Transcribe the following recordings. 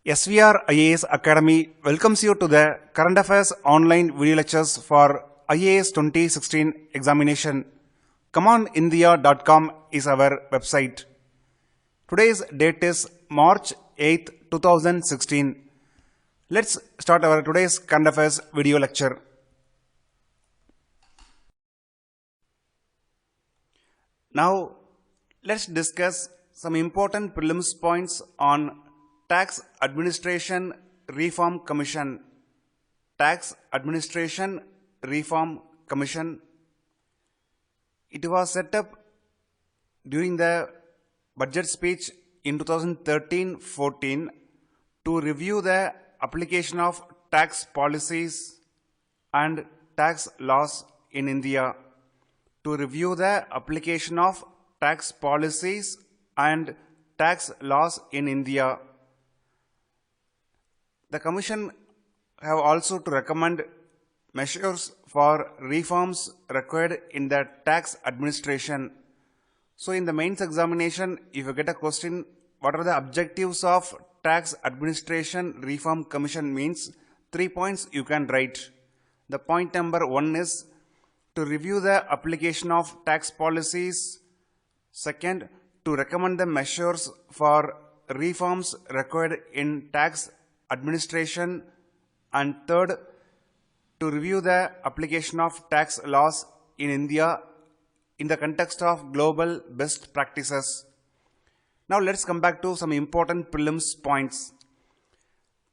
SVR IAS Academy welcomes you to the Current Affairs online video lectures for IAS 2016 examination. ComeOnIndia.com is our website. Today's date is March 8th, 2016. Let's start our today's Current Affairs video lecture. Now, let's discuss some important prelims points on Tax Administration Reform Commission. Tax Administration Reform Commission. It was set up during the budget speech in 2013-14 to review the application of tax policies and tax laws in India. To review the application of tax policies and tax laws in India. The Commission have also to recommend measures for reforms required in the tax administration. So in the mains examination, if you get a question, what are the objectives of Tax Administration Reform Commission means, 3 points you can write. The point number 1 is to review the application of tax policies. Second, to recommend the measures for reforms required in tax administration. And third, to review the application of tax laws in India in the context of global best practices. Now let's come back to some important prelims points.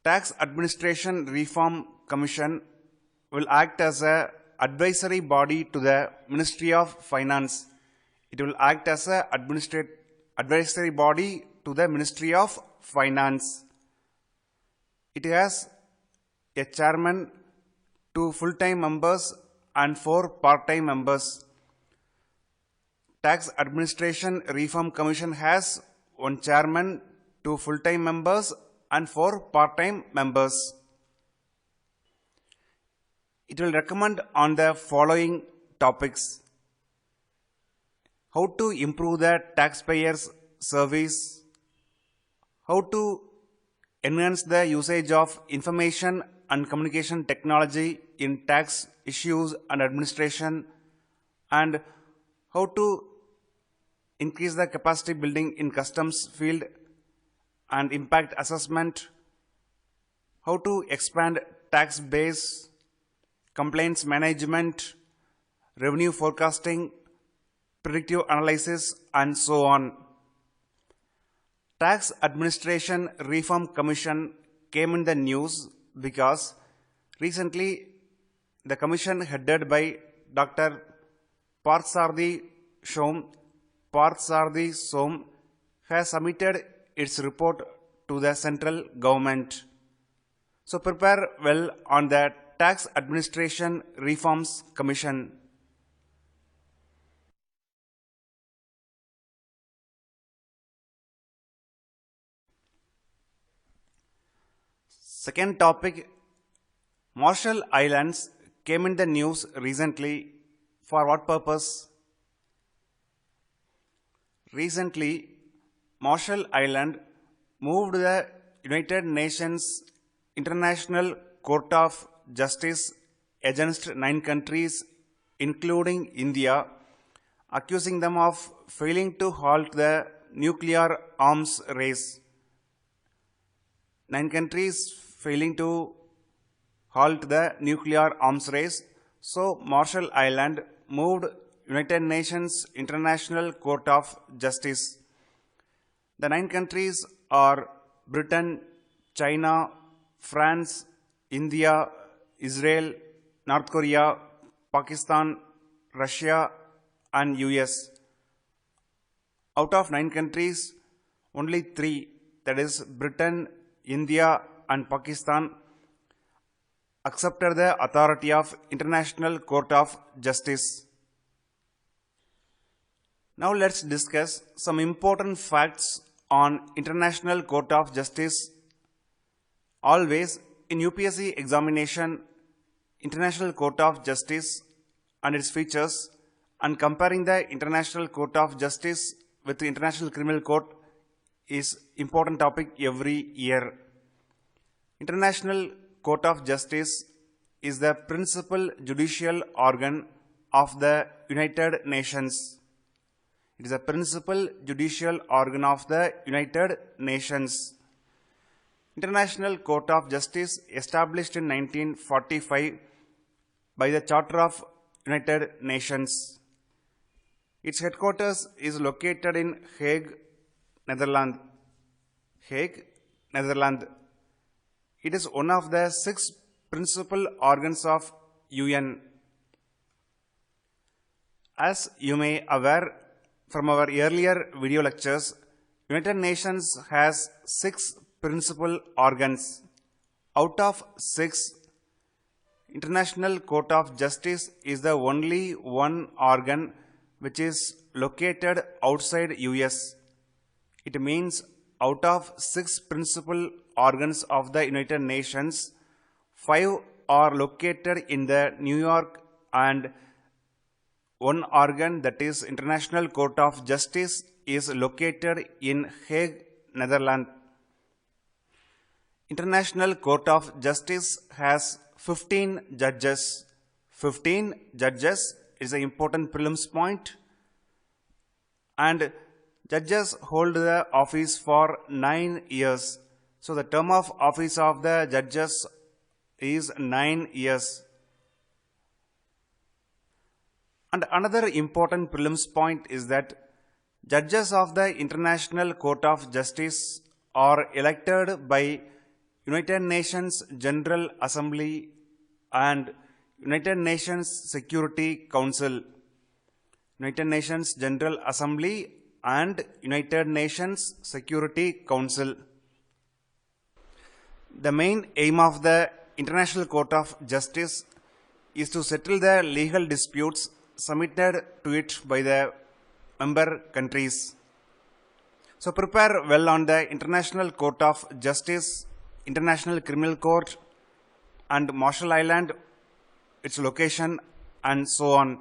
Tax Administration Reform Commission will act as an advisory body to the Ministry of Finance. It will act as an advisory body to the Ministry of Finance. It has a chairman, 2 full-time members and 4 part-time members. Tax Administration Reform Commission has 1 chairman, 2 full-time members and 4 part-time members. It will recommend on the following topics: how to improve the taxpayers' service, how to enhance the usage of information and communication technology in tax issues and administration, and how to increase the capacity building in customs field and impact assessment, how to expand tax base, complaints management, revenue forecasting, predictive analysis, and so on. Tax Administration Reform Commission came in the news because recently the Commission headed by Dr. Parthasarathi Som has submitted its report to the central government. So prepare well on the Tax Administration Reforms Commission. Second topic, Marshall Islands came in the news recently. For what purpose? Recently, Marshall Island moved the United Nations International Court of Justice against 9 countries, including India, accusing them of failing to halt the nuclear arms race. 9 countries failing to halt the nuclear arms race. So Marshall Island moved United Nations International Court of Justice. The 9 countries are Britain, China, France, India, Israel, North Korea, Pakistan, Russia, and US. Out of 9 countries, only 3, that is Britain, India, and Pakistan, accepted the authority of International Court of Justice. Now let's discuss some important facts on International Court of Justice. Always in UPSC examination, International Court of Justice and its features, and comparing the International Court of Justice with the International Criminal Court is important topic every year. International Court of Justice is the principal judicial organ of the United Nations. It is a principal judicial organ of the United Nations. International Court of Justice established in 1945 by the Charter of United Nations. Its headquarters is located in Hague, Netherlands. Hague, Netherlands. It is one of the 6 principal organs of UN. As you may aware from our earlier video lectures, United Nations has 6 principal organs. Out of 6, International Court of Justice is the only one organ which is located outside US. It means out of 6 principal organs of the United Nations, 5 are located in the New York and one organ, that is International Court of Justice, is located in Hague, Netherlands. International Court of Justice has 15 judges. 15 judges is an important prelims point, and judges hold the office for 9 years. So the term of office of the judges is 9 years. And another important prelims point is that judges of the International Court of Justice are elected by United Nations General Assembly and United Nations Security Council. United Nations General Assembly and United Nations Security Council. The main aim of the International Court of Justice is to settle the legal disputes submitted to it by the member countries. So prepare well on the International Court of Justice, International Criminal Court and Marshall Island, its location and so on.